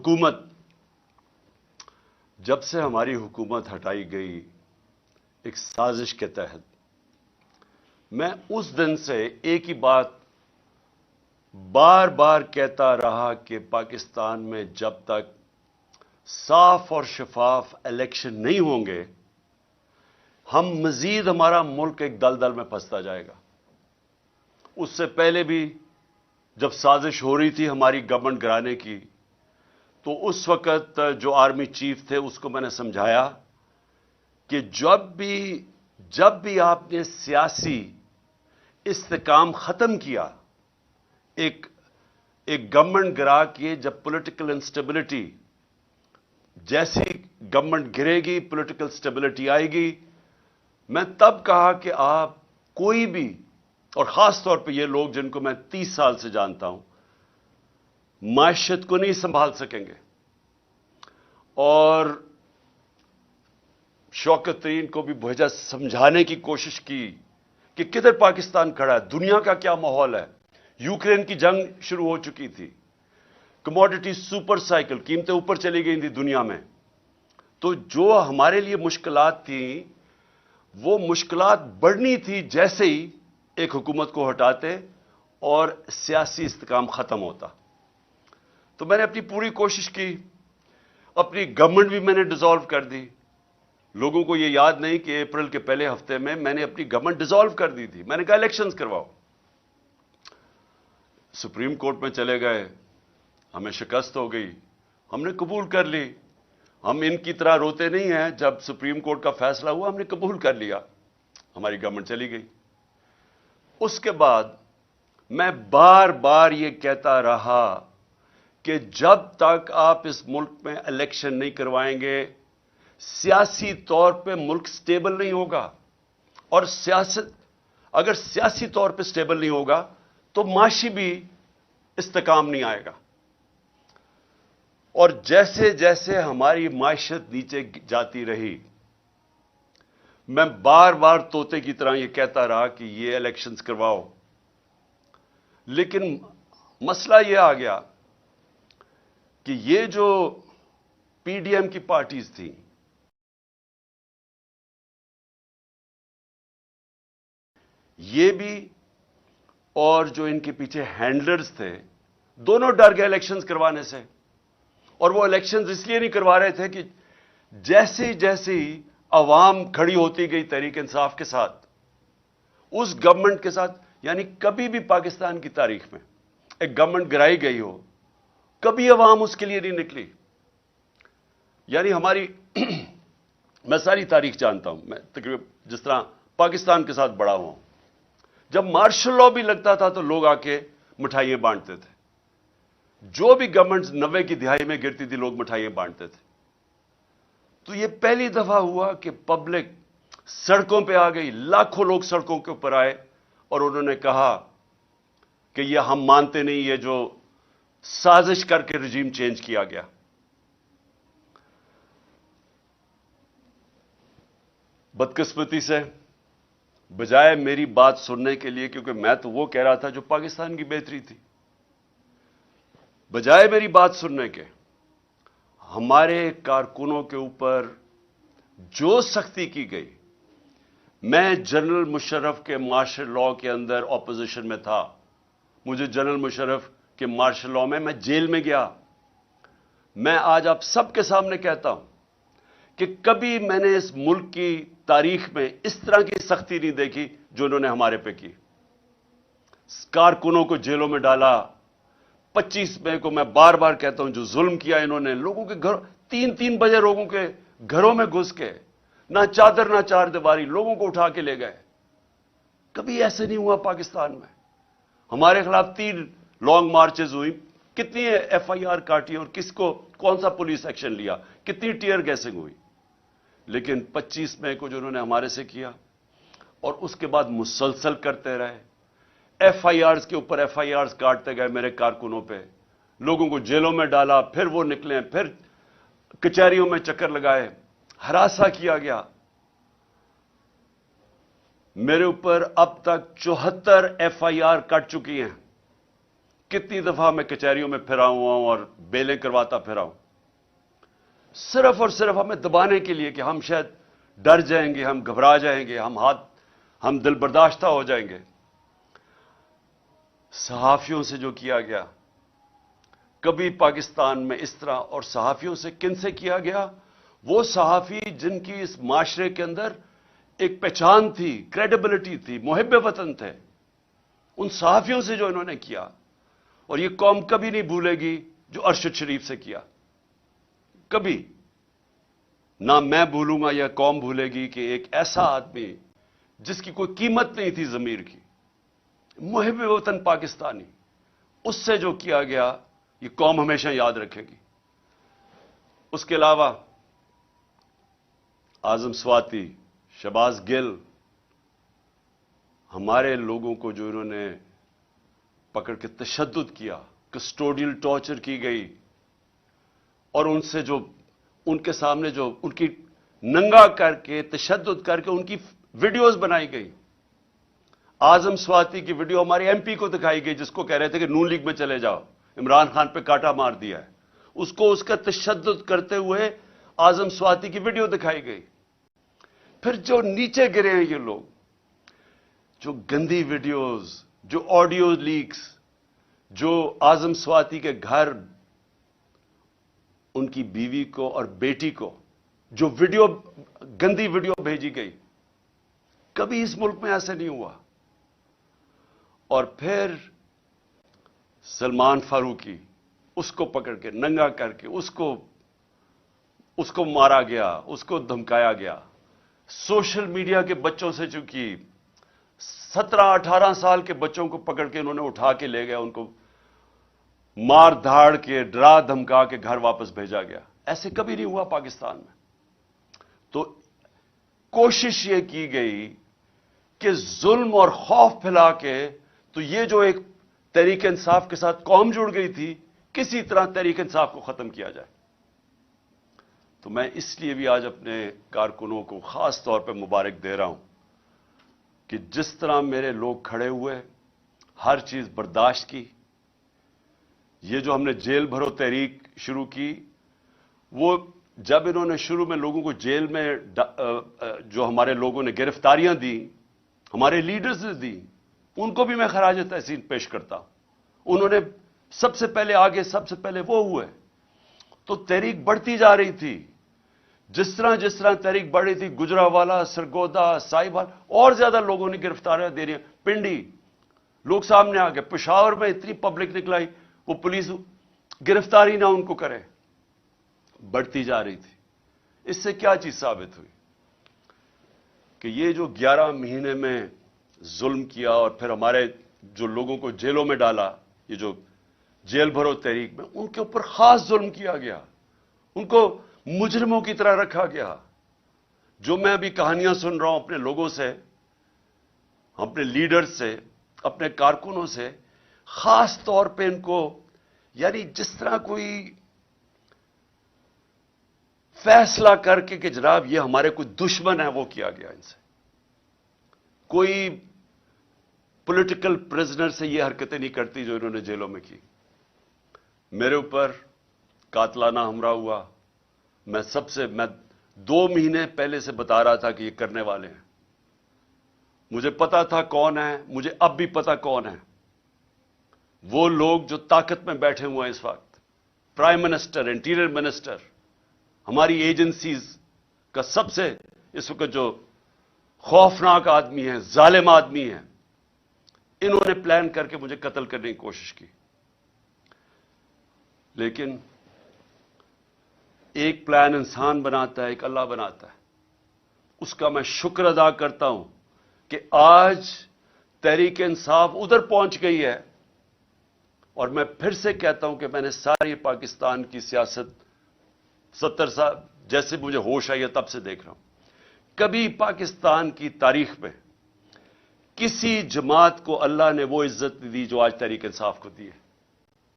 हुकूमत, जब से हमारी हुकूमत हटाई गई एक साजिश के तहत, मैं उस दिन से एक ही बात बार बार कहता रहा कि पाकिस्तान में जब तक साफ और शफाफ इलेक्शन नहीं होंगे, हम मजीद हमारा मुल्क एक दलदल में फंसता जाएगा। उससे पहले भी जब साजिश हो रही थी हमारी गवर्नमेंट गिराने की, तो उस वक्त जो आर्मी चीफ थे उसको मैंने समझाया कि जब भी आपने सियासी इस्तेकाम खत्म किया, एक गवर्नमेंट गिरा के, जब पॉलिटिकल इंस्टेबिलिटी, जैसी गवर्नमेंट गिरेगी पॉलिटिकल स्टेबिलिटी आएगी, मैं तब कहा कि आप कोई भी, और खास तौर पे ये लोग जिनको मैं 30 साल से जानता हूं, माशियत को नहीं संभाल सकेंगे। और शौकत तरीन को भी भेजा समझाने की कोशिश की कि किधर पाकिस्तान खड़ा है, दुनिया का क्या माहौल है। यूक्रेन की जंग शुरू हो चुकी थी, कमोडिटी सुपर साइकिल, कीमतें ऊपर चली गई थी दुनिया में। तो जो हमारे लिए मुश्किलात थी, वो मुश्किलात बढ़नी थी जैसे ही एक हुकूमत को हटाते और सियासी इस्तेकाम खत्म होता। तो मैंने अपनी पूरी कोशिश की, अपनी गवर्नमेंट भी मैंने डिसॉल्व कर दी। लोगों को यह याद नहीं कि अप्रैल के पहले हफ्ते में मैंने अपनी गवर्नमेंट डिसॉल्व कर दी थी। मैंने कहा इलेक्शंस करवाओ। सुप्रीम कोर्ट में चले गए, हमें शिकस्त हो गई, हमने कबूल कर ली। हम इनकी तरह रोते नहीं हैं। जब सुप्रीम कोर्ट का फैसला हुआ हमने कबूल कर लिया, हमारी गवर्नमेंट चली गई। उसके बाद मैं बार बार ये कहता रहा कि जब तक आप इस मुल्क में इलेक्शन नहीं करवाएंगे, सियासी तौर पे मुल्क स्टेबल नहीं होगा। और अगर सियासी तौर पे स्टेबल नहीं होगा तो माशी भी इस्तेकाम नहीं आएगा। और जैसे जैसे हमारी माशियत नीचे जाती रही, मैं बार बार तोते की तरह यह कहता रहा कि ये इलेक्शंस करवाओ। लेकिन मसला यह आ गया कि ये जो पीडीएम की पार्टीज थी, ये भी और जो इनके पीछे हैंडलर्स थे, दोनों डर गए इलेक्शंस करवाने से। और वो इलेक्शंस इसलिए नहीं करवा रहे थे कि जैसे जैसे अवाम खड़ी होती गई तहरीक इंसाफ के साथ, उस गवर्नमेंट के साथ, यानी कभी भी पाकिस्तान की तारीख में एक गवर्नमेंट गिराई गई हो, कभी अवाम उसके लिए नहीं निकली। यानी हमारी मैं सारी तारीख जानता हूं, मैं तकरीबन जिस तरह पाकिस्तान के साथ बड़ा हुआ हूं, जब मार्शल लॉ भी लगता था तो लोग आके मिठाइयां बांटते थे। जो भी गवर्नमेंट 90 की दिहाई में गिरती थी, लोग मिठाइयां बांटते थे। तो यह पहली दफा हुआ कि पब्लिक सड़कों पे आ गई, लाखों लोग सड़कों के ऊपर आए और उन्होंने कहा कि यह हम मानते नहीं, ये जो साजिश करके रजीम चेंज किया गया। बदकिस्मती से बजाय मेरी बात सुनने के लिए, क्योंकि मैं तो वो कह रहा था जो पाकिस्तान की बेहतरी थी, बजाय मेरी बात सुनने के हमारे कारकुनों के ऊपर जो सख्ती की गई। मैं जनरल मुशर्रफ के मार्शल लॉ के अंदर ऑपोजिशन में था। मुझे जनरल मुशर्रफ के मार्शल लॉ में मैं जेल में गया। मैं आज आप सबके सामने कहता हूं कि कभी मैंने इस मुल्क की तारीख में इस तरह की सख्ती नहीं देखी जो उन्होंने हमारे पे की। कारकुनों को जेलों में डाला। 25 मई को मैं बार बार कहता हूं, जो जुल्म किया इन्होंने, लोगों के घर 3-3 बजे लोगों के घरों में घुस के, ना चादर ना चार दीवारी, लोगों को उठा के ले गए। कभी ऐसे नहीं हुआ पाकिस्तान में। हमारे खिलाफ 3 लॉन्ग मार्चेस हुई, कितनी एफआईआर काटी और किसको कौन सा पुलिस एक्शन लिया, कितनी टीयर गैसिंग हुई। लेकिन 25 मई को जो उन्होंने हमारे से किया, और उसके बाद मुसलसल करते रहे, एफआईआर्स के ऊपर एफआईआर्स काटते गए मेरे कारकुनों पे, लोगों को जेलों में डाला, फिर वो निकले, फिर कचहरियों में चक्कर लगाए, हरासा किया गया। मेरे ऊपर अब तक 74 एफआईआर कट चुकी हैं। कितनी दफा मैं कचहरियों में फिरा हुआ हूं और बेलें करवाता फिरा हूं, सिर्फ और सिर्फ हमें दबाने के लिए कि हम शायद डर जाएंगे, हम घबरा जाएंगे, हम दिल बर्दाश्ता हो जाएंगे। सहाफियों से जो किया गया, कभी पाकिस्तान में इस तरह, और सहाफियों से किन से किया गया? वो सहाफी जिनकी इस माशरे के अंदर एक पहचान थी, क्रेडिबिलिटी थी, मुहिब वतन थे, उन सहाफियों से जो इन्होंने किया, और ये कौम कभी नहीं भूलेगी जो अरशद शरीफ से किया। कभी ना मैं भूलूंगा या कौम भूलेगी कि एक ऐसा आदमी जिसकी कोई कीमत नहीं थी ज़मीर की, मुहिब वतन पाकिस्तानी, उससे जो किया गया ये कौम हमेशा याद रखेगी। उसके अलावा आजम स्वाति, शहबाज गिल, हमारे लोगों को जो इन्होंने पकड़ के तशद्दुद किया, कस्टोडियल टॉर्चर की गई, और उनसे जो उनके सामने जो उनकी नंगा करके तशद्दुद करके उनकी वीडियोस बनाई गई। आजम स्वाति की वीडियो हमारे एमपी को दिखाई गई, जिसको कह रहे थे कि नून लीग में चले जाओ, इमरान खान पे कांटा मार दिया है, उसको उसका तशद्दुद करते हुए आजम स्वाति की वीडियो दिखाई गई। फिर जो नीचे गिरे हैं ये लोग, जो गंदी वीडियोस, जो ऑडियो लीक्स, जो आजम स्वाति के घर उनकी बीवी को और बेटी को जो वीडियो, गंदी वीडियो भेजी गई, कभी इस मुल्क में ऐसा नहीं हुआ। और फिर सलमान फारूकी, उसको पकड़ के नंगा करके उसको मारा गया, उसको धमकाया गया। सोशल मीडिया के बच्चों से, चूंकि 17-18 साल के बच्चों को पकड़ के उन्होंने उठा के ले गया, उनको मार धाड़ के, डरा धमका के घर वापस भेजा गया। ऐसे कभी नहीं हुआ पाकिस्तान में। तो कोशिश यह की गई कि जुल्म और खौफ फैला के, तो ये जो एक तहरीक इंसाफ के साथ कौम जुड़ गई थी, किसी तरह तहरीक इंसाफ को खत्म किया जाए। तो मैं इसलिए भी आज अपने कारकुनों को खास तौर पे मुबारक दे रहा हूं कि जिस तरह मेरे लोग खड़े हुए, हर चीज बर्दाश्त की। ये जो हमने जेल भरो तहरीक शुरू की, वो जब इन्होंने शुरू में लोगों को जेल में जो हमारे लोगों ने गिरफ्तारियां दी, हमारे लीडर्स ने दी, उनको भी मैं खराज तहसीन पेश करता हूं। उन्होंने सबसे पहले आगे, सबसे पहले वो हुए। तो तहरीक बढ़ती जा रही थी। जिस तरह तहरीक बढ़ रही थी, गुजरावाला, सरगोदा, साहिबाल, और ज्यादा लोगों ने गिरफ्तारियां दे रही। पिंडी लोग सामने आ गए। पेशावर में इतनी पब्लिक निकलाई, वो पुलिस गिरफ्तारी ना उनको करे, बढ़ती जा रही थी। इससे क्या चीज साबित हुई कि ये जो 11 महीने में जुल्म किया और फिर हमारे जो लोगों को जेलों में डाला, ये जो जेल भरो तहरीक में, उनके ऊपर खास जुल्म किया गया, उनको मुजरिमों की तरह रखा गया। जो मैं अभी कहानियां सुन रहा हूं अपने लोगों से, अपने लीडर्स से, अपने कारकुनों से, खास तौर पे इनको, यानी जिस तरह कोई फैसला करके कि जनाब ये हमारे कोई दुश्मन है, वो किया गया इनसे। कोई पॉलिटिकल प्रिजनर से ये हरकतें नहीं करती जो इन्होंने जेलों में की। मेरे ऊपर कातलाना हमला हुआ। मैं 2 महीने पहले से बता रहा था कि ये करने वाले हैं। मुझे पता था कौन है, मुझे अब भी पता कौन है। वो लोग जो ताकत में बैठे हुए हैं इस वक्त, प्राइम मिनिस्टर, इंटीरियर मिनिस्टर, हमारी एजेंसीज का सबसे इस वक्त जो खौफनाक आदमी है, जालिम आदमी है, इन्होंने प्लान करके मुझे कत्ल करने की कोशिश की। लेकिन एक प्लान इंसान बनाता है, एक अल्लाह बनाता है। उसका मैं शुक्र अदा करता हूं कि आज तहरीक इंसाफ उधर पहुंच गई है। और मैं फिर से कहता हूं कि मैंने सारी पाकिस्तान की सियासत 70 साल जैसे मुझे होश आई है तब से देख रहा हूं। कभी पाकिस्तान की तारीख में किसी जमात को अल्लाह ने वो इज्जत दी जो आज तहरीक इंसाफ को दी है।